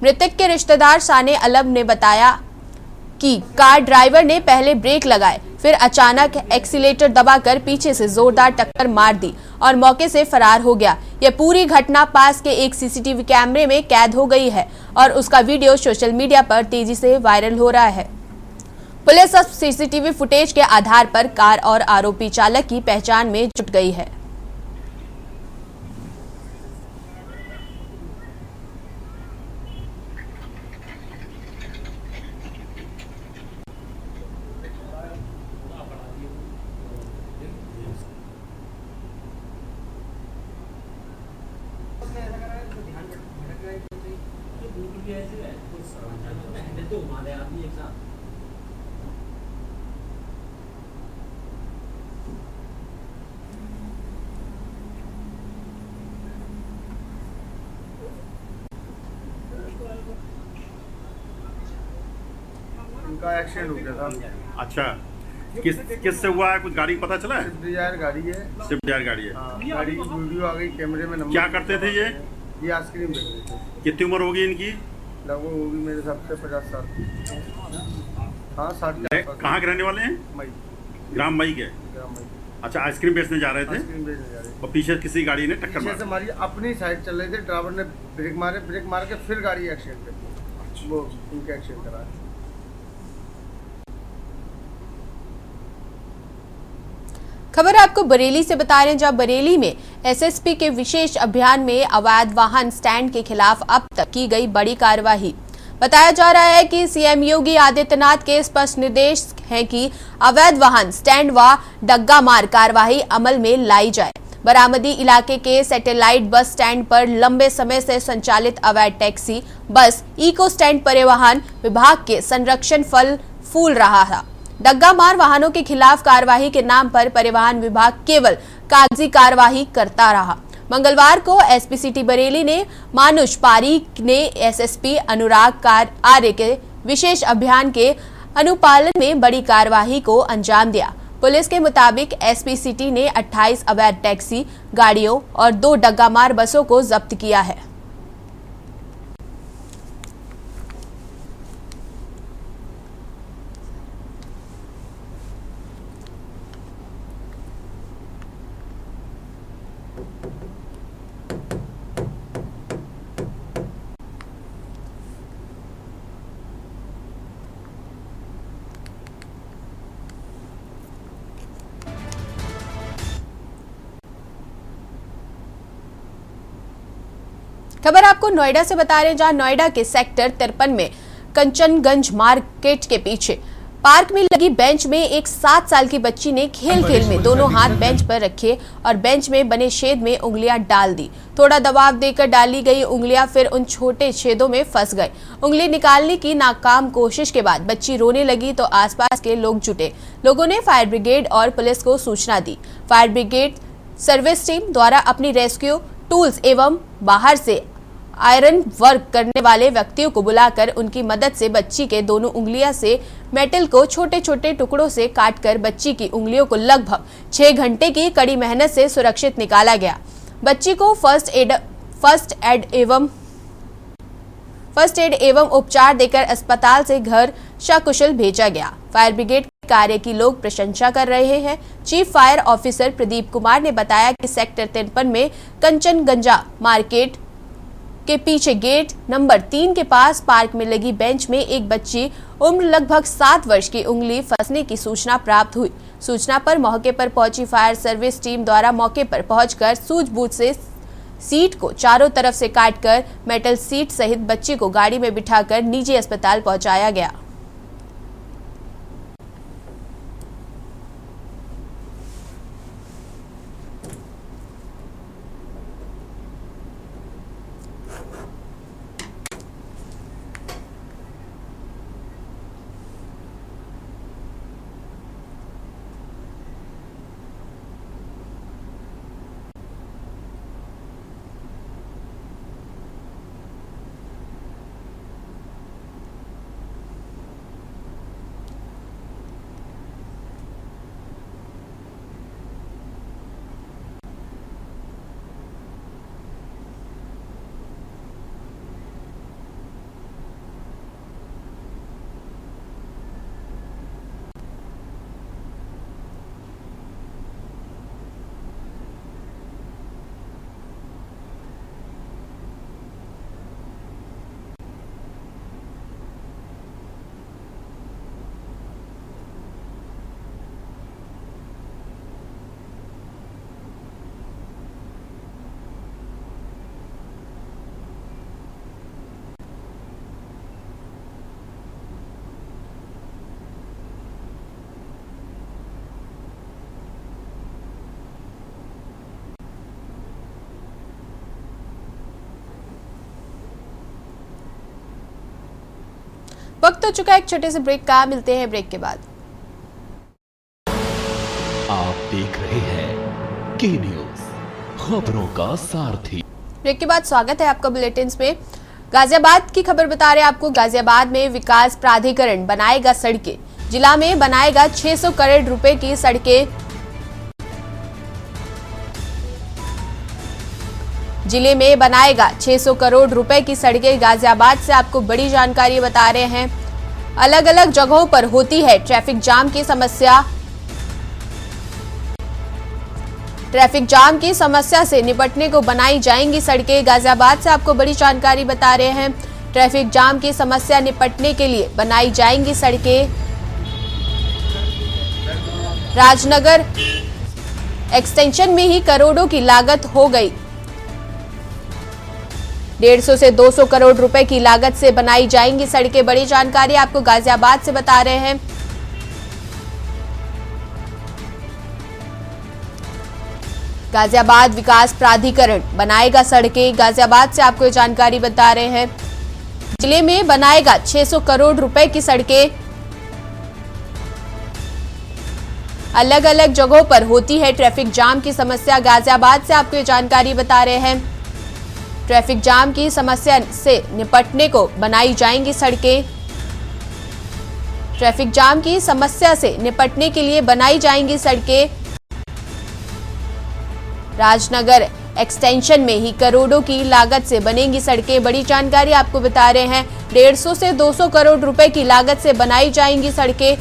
मृतक के रिश्तेदार साने अलम ने बताया कि कार ड्राइवर ने पहले ब्रेक लगाए, फिर अचानक एक्सीलेटर दबाकर पीछे से जोरदार टक्कर मार दी और मौके से फरार हो गया। यह पूरी घटना पास के एक सीसीटीवी कैमरे में कैद हो गई है और उसका वीडियो सोशल मीडिया पर तेजी से वायरल हो रहा है। पुलिस अब सीसीटीवी फुटेज के आधार पर कार और आरोपी चालक की पहचान में जुट गई है। उनका एक्सीडेंट हो गया था। अच्छा, किससे हुआ है, कुछ गाड़ी पता चला है? स्विफ्ट डिजायर गाड़ी है। स्विफ्ट डिजायर गाड़ी है। हाँ, गाड़ी की वीडियो आ गई कैमरे में। नंबर क्या करते थे ये? आइसक्रीम बेच रहे थे। कितनी उम्र होगी इनकी? लगभग होगी मेरे हिसाब से 50 साल। हाँ, 60 के आसपास। कहाँ के रहने वाले हैं? मई, ग्राम मई के। ग्राम मई। अच्छा, आइसक्रीम बेचने जा रहे थे आइसक्रीम बेचने जा रहे थे और पीछे किसी गाड़ी ने टक्कर पीछे से मारी। हमारी अपनी साइड चल रहे थे, ड्राइवर ने ब्रेक मार के फिर गाड़ी एक्सीडेंट कर दी। वो उनके एक्सीडेंट करा। खबर आपको बरेली से बता रहे हैं, जहां बरेली में एसएसपी के विशेष अभियान में अवैध वाहन स्टैंड के खिलाफ अब तक की गई बड़ी कार्रवाई। बताया जा रहा है कि सीएम योगी आदित्यनाथ के स्पष्ट निर्देश हैं कि अवैध वाहन स्टैंड व डग्गा मार कार्रवाई अमल में लाई जाए। बरामदी इलाके के सैटेलाइट बस स्टैंड पर लंबे समय से संचालित अवैध टैक्सी बस इको स्टैंड परिवहन विभाग के संरक्षण फल फूल रहा था। डग्गा मार वाहनों के खिलाफ कार्रवाई के नाम पर परिवहन विभाग केवल कागजी कार्रवाई करता रहा। मंगलवार को एसपी सिटी बरेली ने मानुष पारीक ने एसएसपी अनुराग आर्य के विशेष अभियान के अनुपालन में बड़ी कार्रवाई को अंजाम दिया। पुलिस के मुताबिक एसपी सिटी ने 28 अवैध टैक्सी गाड़ियों और 2 डग्गा मार बसों को जब्त किया है। खबर आपको नोएडा से बता रहे हैं, जहां नोएडा के सेक्टर 53 में कंचनगंज मार्केट के पीछे पार्क में लगी बेंच में एक 7 साल की बच्ची ने खेल में दोनों हाथ बेंच पर रखे और बेंच में बने छेद में उंगलियां डाल दी। थोड़ा दबाव देकर डाली गई उंगलियां फिर उन छोटे छेदों में फंस गए। उंगली निकालने की नाकाम कोशिश के बाद बच्ची रोने लगी तो आसपास के लोग जुटे। लोगों ने फायर ब्रिगेड और पुलिस को सूचना दी। फायर ब्रिगेड सर्विस टीम द्वारा अपनी रेस्क्यू टूल्स एवं बाहर से आयरन वर्क करने वाले व्यक्तियों को बुलाकर उनकी मदद से बच्ची के दोनों उंगलियां से मेटल को छोटे छोटे टुकड़ों से काटकर बच्ची की उंगलियों को लगभग 6 घंटे की कड़ी मेहनत से सुरक्षित निकाला गया। बच्ची को फर्स्ट एड एवं उपचार देकर अस्पताल से घर सकुशल भेजा गया। फायर ब्रिगेड कार्य की लोग प्रशंसा कर रहे हैं। Chief fire officer Pradeep Kumar ने बताया कि सेक्टर 53 में कंचनगंजा मार्केट के पीछे गेट नंबर 3 के पास पार्क में लगी बेंच में एक बच्ची उम्र लगभग 7 वर्ष की उंगली फंसने की सूचना प्राप्त हुई। सूचना पर मौके पर पहुंची फायर सर्विस टीम द्वारा मौके पर पहुंचकर सूझबूझ से सीट को चारों तरफ से काटकर मेटल सीट सहित बच्ची को गाड़ी में बिठाकर निजी अस्पताल पहुंचाया गया। वक्त हो चुका है एक छोटे से ब्रेक का, मिलते हैं ब्रेक के बाद। आप देख रहे हैं के न्यूज, खबरों का सारथी। ब्रेक के बाद स्वागत है आपका बुलेटिन में। गाजियाबाद की खबर बता रहे हैं आपको। गाजियाबाद में विकास प्राधिकरण बनाएगा सड़कें। जिला में बनाएगा 600 करोड़ रुपए की सड़कें। जिले में बनाएगा 600 करोड़ रुपए की सड़कें। गाजियाबाद से आपको बड़ी जानकारी बता रहे हैं। अलग अलग जगहों पर होती है ट्रैफिक जाम की समस्या। ट्रैफिक जाम की समस्या से निपटने को बनाई जाएंगी सड़कें। गाजियाबाद से आपको बड़ी जानकारी बता रहे हैं। ट्रैफिक जाम की समस्या निपटने के लिए बनाई जाएंगी सड़कें। राजनगर एक्सटेंशन में ही करोड़ों की लागत हो गई। 150 से 200 करोड़ रुपए की लागत से बनाई जाएंगी सड़कें। बड़ी जानकारी आपको गाजियाबाद से बता रहे हैं। गाजियाबाद विकास प्राधिकरण बनाएगा सड़कें। गाजियाबाद से आपको जानकारी बता रहे हैं। जिले में बनाएगा 600 करोड़ रुपए की सड़कें। अलग अलग जगहों पर होती है ट्रैफिक जाम की समस्या। गाजियाबाद से आपको जानकारी बता रहे हैं। ट्रैफिक जाम की समस्या से निपटने को बनाई जाएंगी सड़कें। ट्रैफिक जाम की समस्या से निपटने के लिए बनाई जाएंगी सड़कें। राजनगर एक्सटेंशन में ही करोड़ों की लागत से बनेंगी सड़कें। बड़ी जानकारी आपको बता रहे हैं। 150 से 200 करोड़ रुपए की लागत से बनाई जाएंगी सड़कें।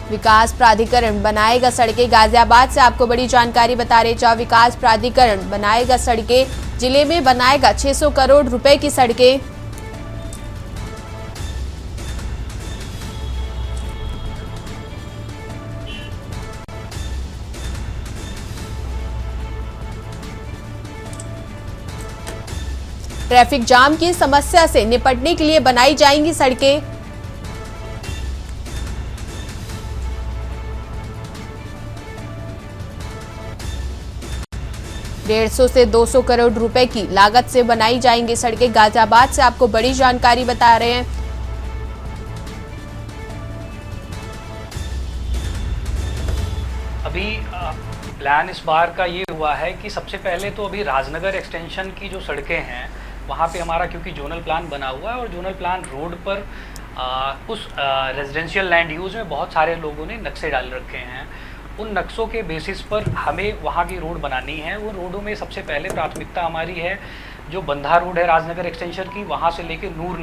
विकास प्राधिकरण बनाएगा सड़कें। गाजियाबाद से आपको बड़ी जानकारी बता रहे। जहां विकास प्राधिकरण बनाएगा सड़कें। जिले में बनाएगा 600 करोड़ रुपए की सड़कें। ट्रैफिक जाम की समस्या से निपटने के लिए बनाई जाएंगी सड़कें। $150 से 200 करोड़ रुपए की लागत से बनाई जाएंगी सड़कें। गाजियाबाद से आपको बड़ी जानकारी बता रहे हैं। अभी प्लान इस बार का ये हुआ है कि सबसे पहले तो अभी राजनगर एक्सटेंशन की जो सड़कें हैं वहाँ पे हमारा क्योंकि जोनल प्लान बना हुआ है और जोनल प्लान रोड पर उस रेजिडेंशियल लैंड यूज़ में बहुत सारे लोगों ने नक्शे डाल रखे हैं। उन नक्शों के बेसिस पर हमें वहाँ की रोड बनानी है। वो रोडों में सबसे पहले प्राथमिकता हमारी है जो बंधा रोड है राजनगर एक्सटेंशन की, वहाँ से लेके नूर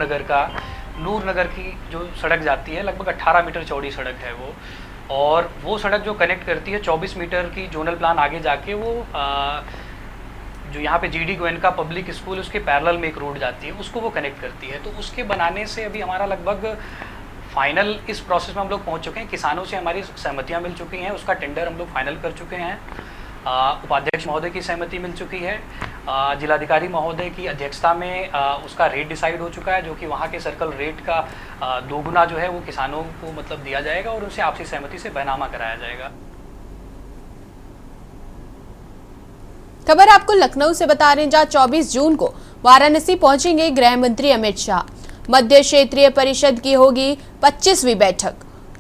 नगर की जो सड़क जाती है लगभग 18 मीटर चौड़ी सड़क है वो, और वो सड़क जो कनेक्ट करती है 24 मीटर की जोनल प्लान आगे जाके वो जो यहाँ पे GD गोयनका पब्लिक स्कूल उसके पैरेलल में एक रोड जाती है उसको वो कनेक्ट करती है। तो उसके बनाने से अभी हमारा लगभग फाइनल इस प्रोसेस में हम लोग पहुँच चुके हैं। किसानों से हमारी सहमतियाँ मिल चुकी हैं, उसका टेंडर हम लोग फाइनल कर चुके हैं। उपाध्यक्ष महोदय की सहमति मिल चुकी है। जिलाधिकारी महोदय की अध्यक्षता में उसका रेट डिसाइड हो चुका है, जो कि वहाँ के सर्कल रेट का 2 गुना जो है वो किसानों को मतलब दिया जाएगा और उनसे आपसी सहमति से बैनामा कराया जाएगा। खबर आपको लखनऊ से बता रहे हैं, जहां 24 जून को वाराणसी पहुंचेंगे गृह मंत्री अमित शाह। मध्य क्षेत्रीय परिषद की होगी 25वीं बैठक।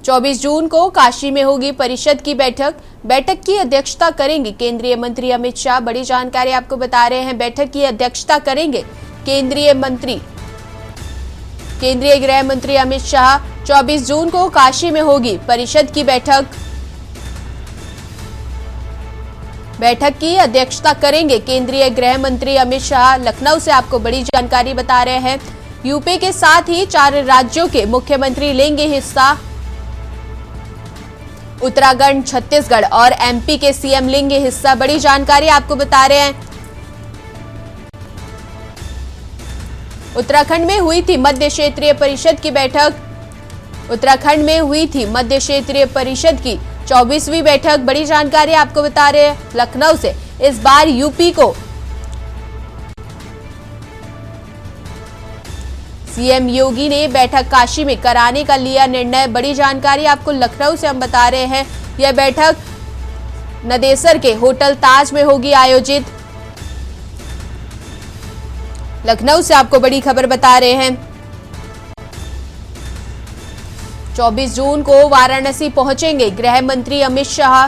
24 जून को काशी में होगी परिषद की बैठक। बैठक की अध्यक्षता करेंगे केंद्रीय मंत्री अमित शाह। बड़ी जानकारी आपको बता रहे हैं। बैठक की अध्यक्षता करेंगे केंद्रीय गृह मंत्री अमित शाह। 24 जून को काशी में होगी परिषद की बैठक। बैठक की अध्यक्षता करेंगे केंद्रीय गृह मंत्री अमित शाह। लखनऊ से आपको बड़ी जानकारी बता रहे हैं। यूपी के साथ ही 4 राज्यों के मुख्यमंत्री लेंगे हिस्सा। उत्तराखंड, छत्तीसगढ़ और MP के CM लेंगे हिस्सा। बड़ी जानकारी आपको बता रहे हैं। उत्तराखंड में हुई थी मध्य क्षेत्रीय परिषद की बैठक। उत्तराखंड में हुई थी मध्य क्षेत्रीय परिषद की 24वीं बैठक। बड़ी जानकारी आपको बता रहे हैं लखनऊ से। इस बार यूपी को CM योगी ने बैठक काशी में कराने का लिया निर्णय। बड़ी जानकारी आपको लखनऊ से हम बता रहे हैं। यह बैठक नदेसर के होटल ताज में होगी आयोजित। लखनऊ से आपको बड़ी खबर बता रहे हैं, 24 जून को वाराणसी पहुंचेंगे गृह मंत्री अमित शाह।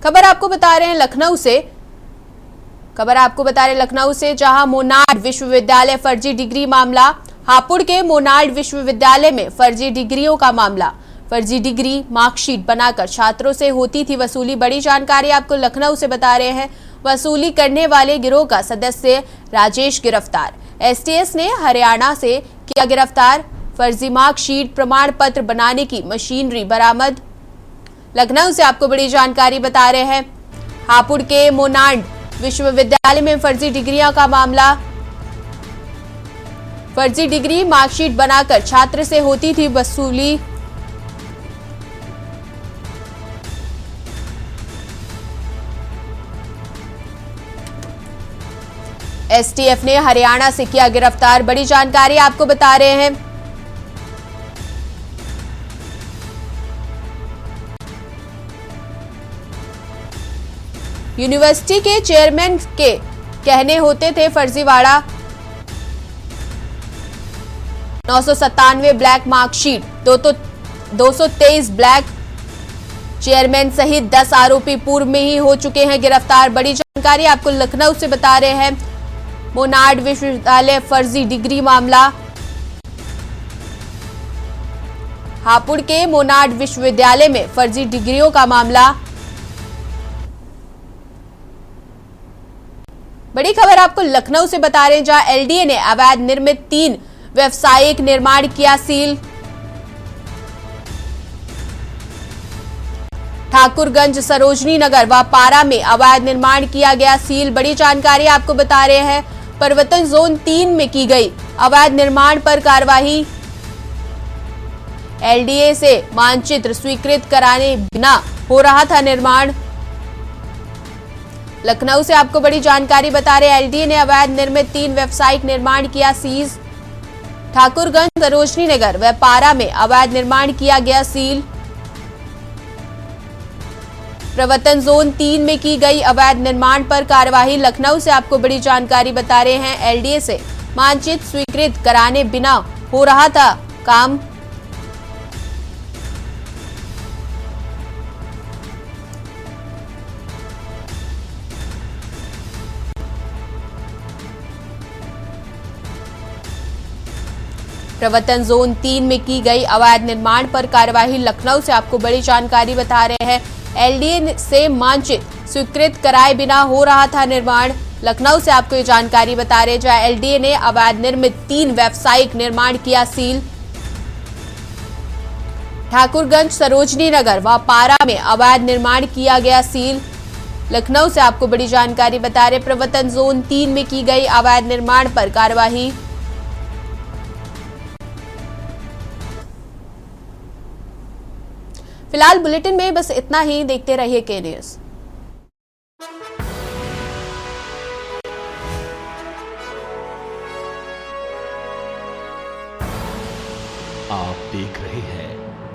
खबर आपको बता रहे हैं लखनऊ से, जहां मोनार्ड विश्वविद्यालय फर्जी डिग्री मामला। हापुड़ के मोनार्ड विश्वविद्यालय में फर्जी डिग्रियों का मामला। फर्जी डिग्री मार्कशीट बनाकर छात्रों से होती थी वसूली। बड़ी जानकारी आपको लखनऊ से बता रहे हैं, वसूली करने वाले गिरोह का सदस्य राजेश गिरफ्तार। एसटीएस ने हरियाणा से किया गिरफ्तार। फर्जी मार्कशीट प्रमाण पत्र बनाने की मशीनरी बरामद। लखनऊ से आपको बड़ी जानकारी बता रहे हैं, हापुड़ के मोनार्ड विश्वविद्यालय में फर्जी डिग्रियों का मामला। फर्जी डिग्री मार्कशीट बनाकर छात्र से होती थी वसूली। एसटीएफ ने हरियाणा से किया गिरफ्तार। बड़ी जानकारी आपको बता रहे हैं, यूनिवर्सिटी के चेयरमैन के कहने होते थे फर्जीवाड़ा। 997 ब्लैक मार्कशीट, 223 ब्लैक। चेयरमैन सहित 10 आरोपी पूर्व में ही हो चुके हैं गिरफ्तार। बड़ी जानकारी आपको लखनऊ से बता रहे हैं, मोनार्ड विश्वविद्यालय फर्जी डिग्री मामला। हापुड़ के मोनार्ड विश्वविद्यालय में फर्जी डिग्रियों का मामला। बड़ी खबर आपको लखनऊ से बता रहे हैं, जहां एलडीए ने अवैध निर्मित 3 व्यावसायिक निर्माण किया सील। ठाकुरगंज, सरोजनी नगर व पारा में अवैध निर्माण किया गया सील। बड़ी जानकारी आपको बता रहे हैं, परिवर्तन जोन 3 में की गई अवैध निर्माण पर कार्रवाई। एलडीए से मानचित्र स्वीकृत कराने बिना हो रहा था निर्माण। लखनऊ से आपको बड़ी जानकारी बता रहे हैं, एलडीए ने अवैध निर्मित 3 व्यावसायिक निर्माण किया सीज। ठाकुरगंज, सरोजनी नगर व पारा में अवैध निर्माण किया गया सील। प्रवर्तन जोन 3 में की गई अवैध निर्माण पर कार्रवाई। लखनऊ से आपको बड़ी जानकारी बता रहे हैं, एलडीए से मानचित्र स्वीकृत कराने बिना हो रहा था काम। प्रवर्तन जोन 3 में की गई अवैध निर्माण पर कार्रवाई। लखनऊ से आपको बड़ी जानकारी बता रहे हैं, एलडीए से मानचित्र स्वीकृत कराए बिना हो रहा था निर्माण। लखनऊ से आपको ये जानकारी बता रहे हैं, जहां एलडीए ने अवैध निर्मित 3 व्यावसायिक निर्माण किया सील। ठाकुरगंज, सरोजनी नगर व पारा में अवैध निर्माण किया गया सील। लखनऊ से आपको बड़ी जानकारी बता रहे, प्रवर्तन जोन 3 में की गई अवैध निर्माण पर कार्रवाई। फिलहाल बुलेटिन में बस इतना ही। देखते रहिए के न्यूज़।